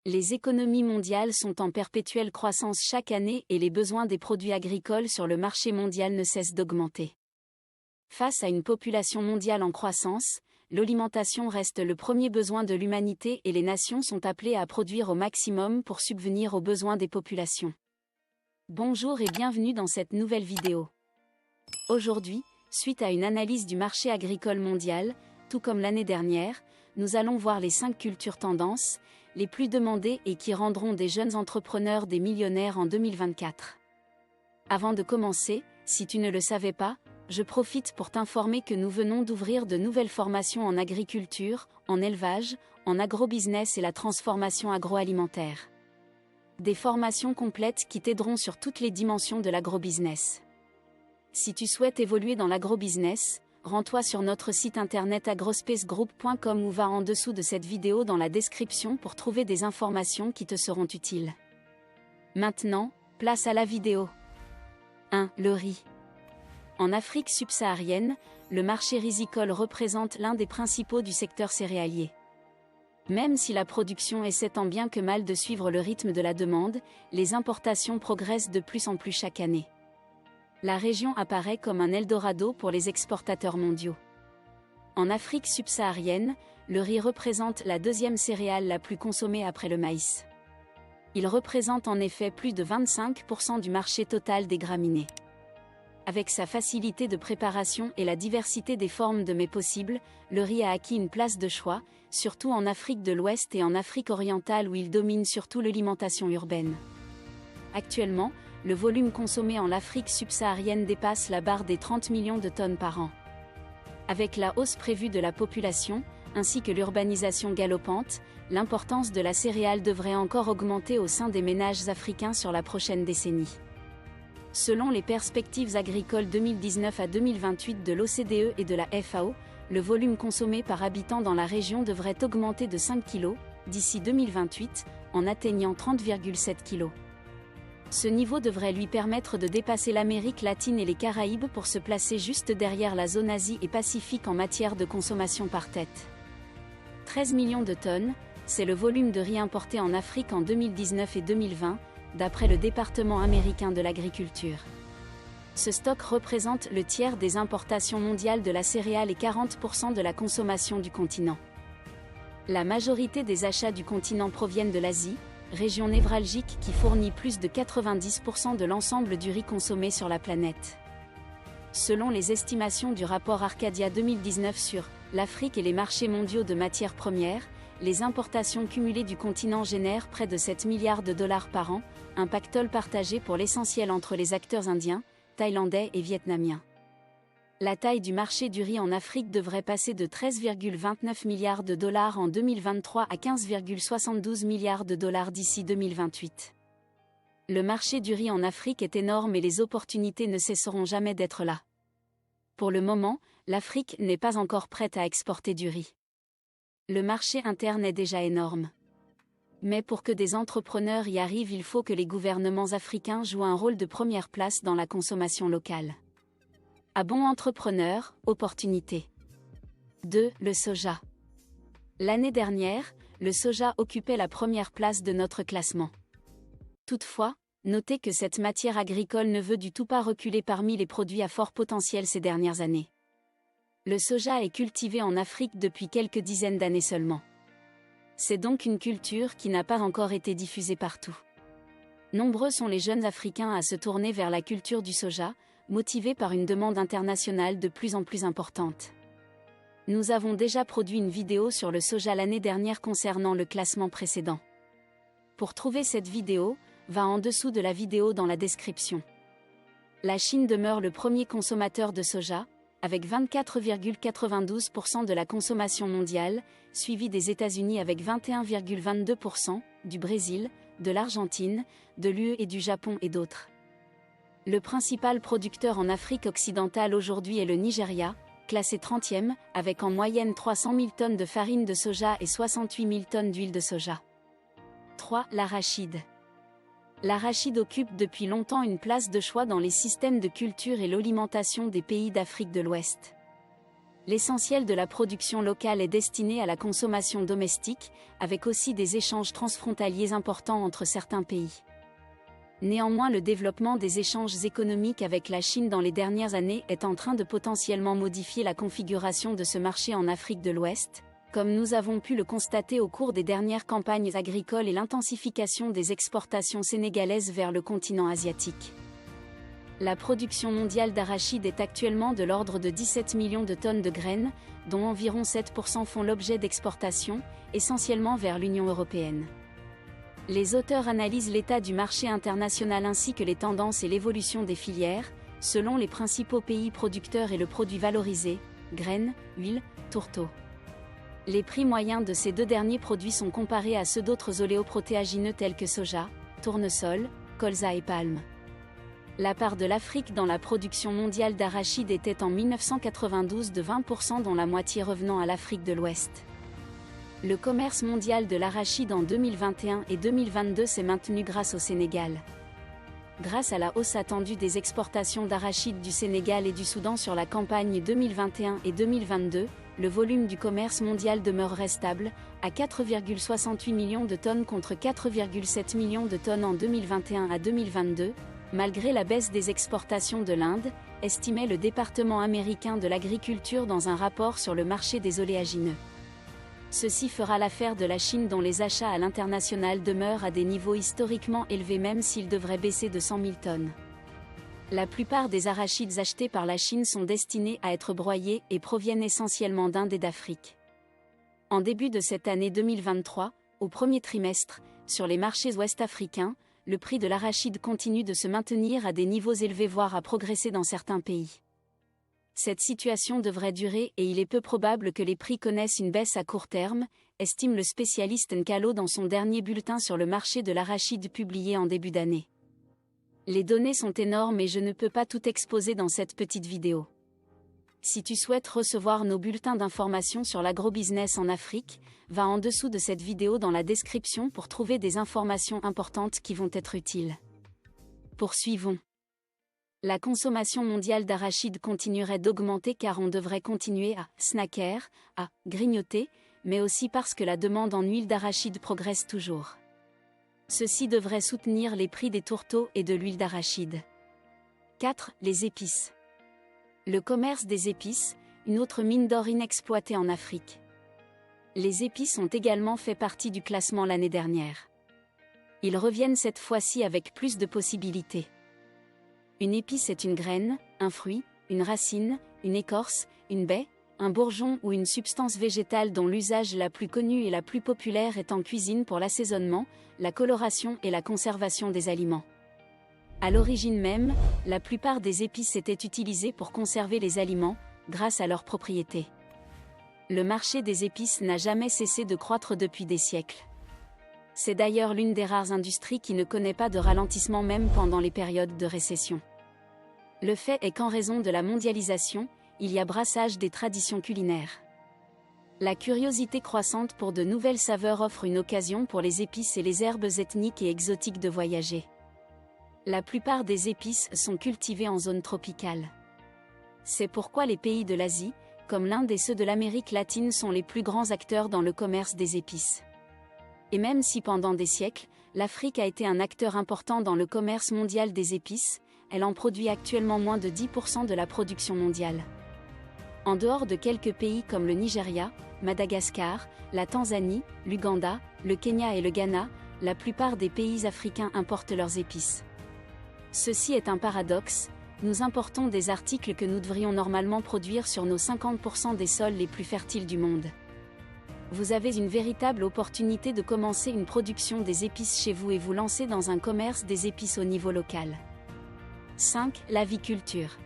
Les économies mondiales sont en perpétuelle croissance chaque année et les besoins des produits agricoles sur le marché mondial ne cessent d'augmenter. Face à une population mondiale en croissance, l'alimentation reste le premier besoin de l'humanité et les nations sont appelées à produire au maximum pour subvenir aux besoins des populations. Bonjour et bienvenue dans cette nouvelle vidéo. Aujourd'hui, suite à une analyse du marché agricole mondial, tout comme l'année dernière, nous allons voir les 5 cultures tendances, les plus demandées et qui rendront des jeunes entrepreneurs des millionnaires en 2024. Avant de commencer, si tu ne le savais pas, je profite pour t'informer que nous venons d'ouvrir de nouvelles formations en agriculture, en élevage, en agrobusiness et la transformation agroalimentaire. Des formations complètes qui t'aideront sur toutes les dimensions de l'agrobusiness. Si tu souhaites évoluer dans l'agrobusiness, rends-toi sur notre site internet agrospacegroup.com ou va en dessous de cette vidéo dans la description pour trouver des informations qui te seront utiles. Maintenant, place à la vidéo. 1. Le riz. En Afrique subsaharienne, le marché risicole représente l'un des principaux du secteur céréalier. Même si la production essaie tant bien que mal de suivre le rythme de la demande, les importations progressent de plus en plus chaque année. La région apparaît comme un Eldorado pour les exportateurs mondiaux. En Afrique subsaharienne, le riz représente la deuxième céréale la plus consommée après le maïs. Il représente en effet plus de 25% du marché total des graminées. Avec sa facilité de préparation et la diversité des formes de mets possibles, le riz a acquis une place de choix, surtout en Afrique de l'Ouest et en Afrique orientale où il domine surtout l'alimentation urbaine. Actuellement, le volume consommé en Afrique subsaharienne dépasse la barre des 30 millions de tonnes par an. Avec la hausse prévue de la population, ainsi que l'urbanisation galopante, l'importance de la céréale devrait encore augmenter au sein des ménages africains sur la prochaine décennie. Selon les perspectives agricoles 2019 à 2028 de l'OCDE et de la FAO, le volume consommé par habitant dans la région devrait augmenter de 5 kg, d'ici 2028, en atteignant 30,7 kg. Ce niveau devrait lui permettre de dépasser l'Amérique latine et les Caraïbes pour se placer juste derrière la zone Asie et Pacifique en matière de consommation par tête. 13 millions de tonnes, c'est le volume de riz importé en Afrique en 2019 et 2020, d'après le département américain de l'agriculture. Ce stock représente le tiers des importations mondiales de la céréale et 40% de la consommation du continent. La majorité des achats du continent proviennent de l'Asie, région névralgique qui fournit plus de 90% de l'ensemble du riz consommé sur la planète. Selon les estimations du rapport Arcadia 2019 sur l'Afrique et les marchés mondiaux de matières premières, les importations cumulées du continent génèrent près de 7 milliards de dollars par an, un pactole partagé pour l'essentiel entre les acteurs indiens, thaïlandais et vietnamiens. La taille du marché du riz en Afrique devrait passer de 13,29 milliards de dollars en 2023 à 15,72 milliards de dollars d'ici 2028. Le marché du riz en Afrique est énorme et les opportunités ne cesseront jamais d'être là. Pour le moment, l'Afrique n'est pas encore prête à exporter du riz. Le marché interne est déjà énorme. Mais pour que des entrepreneurs y arrivent, il faut que les gouvernements africains jouent un rôle de première place dans la consommation locale. À bon entrepreneur, opportunité. 2. Le soja. L'année dernière, le soja occupait la première place de notre classement. Toutefois, notez que cette matière agricole ne veut du tout pas reculer parmi les produits à fort potentiel ces dernières années. Le soja est cultivé en Afrique depuis quelques dizaines d'années seulement. C'est donc une culture qui n'a pas encore été diffusée partout. Nombreux sont les jeunes Africains à se tourner vers la culture du soja, motivés par une demande internationale de plus en plus importante. Nous avons déjà produit une vidéo sur le soja l'année dernière concernant le classement précédent. Pour trouver cette vidéo, va en dessous de la vidéo dans la description. La Chine demeure le premier consommateur de soja, avec 24,92% de la consommation mondiale, suivi des États-Unis avec 21,22%, du Brésil, de l'Argentine, de l'UE et du Japon et d'autres. Le principal producteur en Afrique occidentale aujourd'hui est le Nigeria, classé 30e, avec en moyenne 300 000 tonnes de farine de soja et 68 000 tonnes d'huile de soja. 3. L'arachide. L'arachide occupe depuis longtemps une place de choix dans les systèmes de culture et l'alimentation des pays d'Afrique de l'Ouest. L'essentiel de la production locale est destiné à la consommation domestique, avec aussi des échanges transfrontaliers importants entre certains pays. Néanmoins, le développement des échanges économiques avec la Chine dans les dernières années est en train de potentiellement modifier la configuration de ce marché en Afrique de l'Ouest, comme nous avons pu le constater au cours des dernières campagnes agricoles et l'intensification des exportations sénégalaises vers le continent asiatique. La production mondiale d'arachide est actuellement de l'ordre de 17 millions de tonnes de graines, dont environ 7% font l'objet d'exportations, essentiellement vers l'Union européenne. Les auteurs analysent l'état du marché international ainsi que les tendances et l'évolution des filières, selon les principaux pays producteurs et le produit valorisé, graines, huile, tourteaux. Les prix moyens de ces deux derniers produits sont comparés à ceux d'autres oléoprotéagineux tels que soja, tournesol, colza et palme. La part de l'Afrique dans la production mondiale d'arachide était en 1992 de 20%, dont la moitié revenant à l'Afrique de l'Ouest. Le commerce mondial de l'arachide en 2021 et 2022 s'est maintenu grâce au Sénégal. Grâce à la hausse attendue des exportations d'arachide du Sénégal et du Soudan sur la campagne 2021 et 2022, le volume du commerce mondial demeurerait stable, à 4,68 millions de tonnes contre 4,7 millions de tonnes en 2021 à 2022, malgré la baisse des exportations de l'Inde, estimait le département américain de l'agriculture dans un rapport sur le marché des oléagineux. Ceci fera l'affaire de la Chine dont les achats à l'international demeurent à des niveaux historiquement élevés même s'ils devraient baisser de 100 000 tonnes. La plupart des arachides achetés par la Chine sont destinés à être broyés et proviennent essentiellement d'Inde et d'Afrique. En début de cette année 2023, au premier trimestre, sur les marchés ouest-africains, le prix de l'arachide continue de se maintenir à des niveaux élevés voire à progresser dans certains pays. Cette situation devrait durer et il est peu probable que les prix connaissent une baisse à court terme, estime le spécialiste Nkalo dans son dernier bulletin sur le marché de l'arachide publié en début d'année. Les données sont énormes et je ne peux pas tout exposer dans cette petite vidéo. Si tu souhaites recevoir nos bulletins d'information sur l'agrobusiness en Afrique, va en dessous de cette vidéo dans la description pour trouver des informations importantes qui vont être utiles. Poursuivons. La consommation mondiale d'arachide continuerait d'augmenter car on devrait continuer à snacker, à grignoter, mais aussi parce que la demande en huile d'arachide progresse toujours. Ceci devrait soutenir les prix des tourteaux et de l'huile d'arachide. 4. Les épices. Le commerce des épices, une autre mine d'or inexploitée en Afrique. Les épices ont également fait partie du classement l'année dernière. Ils reviennent cette fois-ci avec plus de possibilités. Une épice est une graine, un fruit, une racine, une écorce, une baie, un bourgeon ou une substance végétale dont l'usage la plus connue et la plus populaire est en cuisine pour l'assaisonnement, la coloration et la conservation des aliments. À l'origine même, la plupart des épices étaient utilisées pour conserver les aliments, grâce à leurs propriétés. Le marché des épices n'a jamais cessé de croître depuis des siècles. C'est d'ailleurs l'une des rares industries qui ne connaît pas de ralentissement même pendant les périodes de récession. Le fait est qu'en raison de la mondialisation, il y a brassage des traditions culinaires. La curiosité croissante pour de nouvelles saveurs offre une occasion pour les épices et les herbes ethniques et exotiques de voyager. La plupart des épices sont cultivées en zone tropicale. C'est pourquoi les pays de l'Asie, comme l'Inde et ceux de l'Amérique latine sont les plus grands acteurs dans le commerce des épices. Et même si pendant des siècles, l'Afrique a été un acteur important dans le commerce mondial des épices, elle en produit actuellement moins de 10% de la production mondiale. En dehors de quelques pays comme le Nigeria, Madagascar, la Tanzanie, l'Ouganda, le Kenya et le Ghana, la plupart des pays africains importent leurs épices. Ceci est un paradoxe, nous importons des articles que nous devrions normalement produire sur nos 50% des sols les plus fertiles du monde. Vous avez une véritable opportunité de commencer une production des épices chez vous et vous lancer dans un commerce des épices au niveau local. 5. L'aviculture.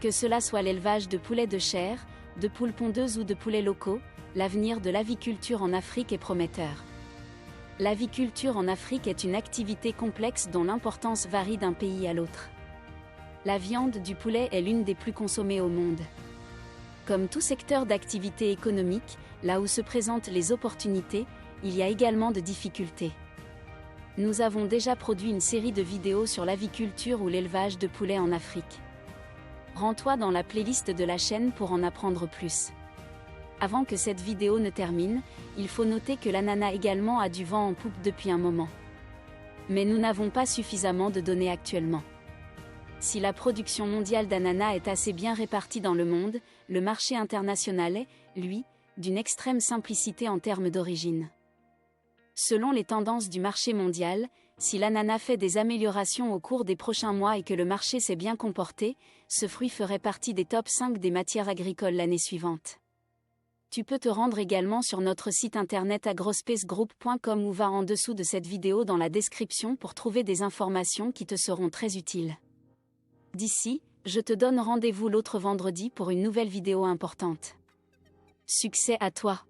Que cela soit l'élevage de poulets de chair, de poules pondeuses ou de poulets locaux, l'avenir de l'aviculture en Afrique est prometteur. L'aviculture en Afrique est une activité complexe dont l'importance varie d'un pays à l'autre. La viande du poulet est l'une des plus consommées au monde. Comme tout secteur d'activité économique, là où se présentent les opportunités, il y a également de difficultés. Nous avons déjà produit une série de vidéos sur l'aviculture ou l'élevage de poulets en Afrique. Rends-toi dans la playlist de la chaîne pour en apprendre plus. Avant que cette vidéo ne termine, il faut noter que l'ananas également a du vent en poupe depuis un moment. Mais nous n'avons pas suffisamment de données actuellement. Si la production mondiale d'ananas est assez bien répartie dans le monde, le marché international est, lui, d'une extrême simplicité en termes d'origine. Selon les tendances du marché mondial, si l'ananas fait des améliorations au cours des prochains mois et que le marché s'est bien comporté, ce fruit ferait partie des top 5 des matières agricoles l'année suivante. Tu peux te rendre également sur notre site internet agrospacegroup.com ou va en dessous de cette vidéo dans la description pour trouver des informations qui te seront très utiles. D'ici, je te donne rendez-vous l'autre vendredi pour une nouvelle vidéo importante. Succès à toi!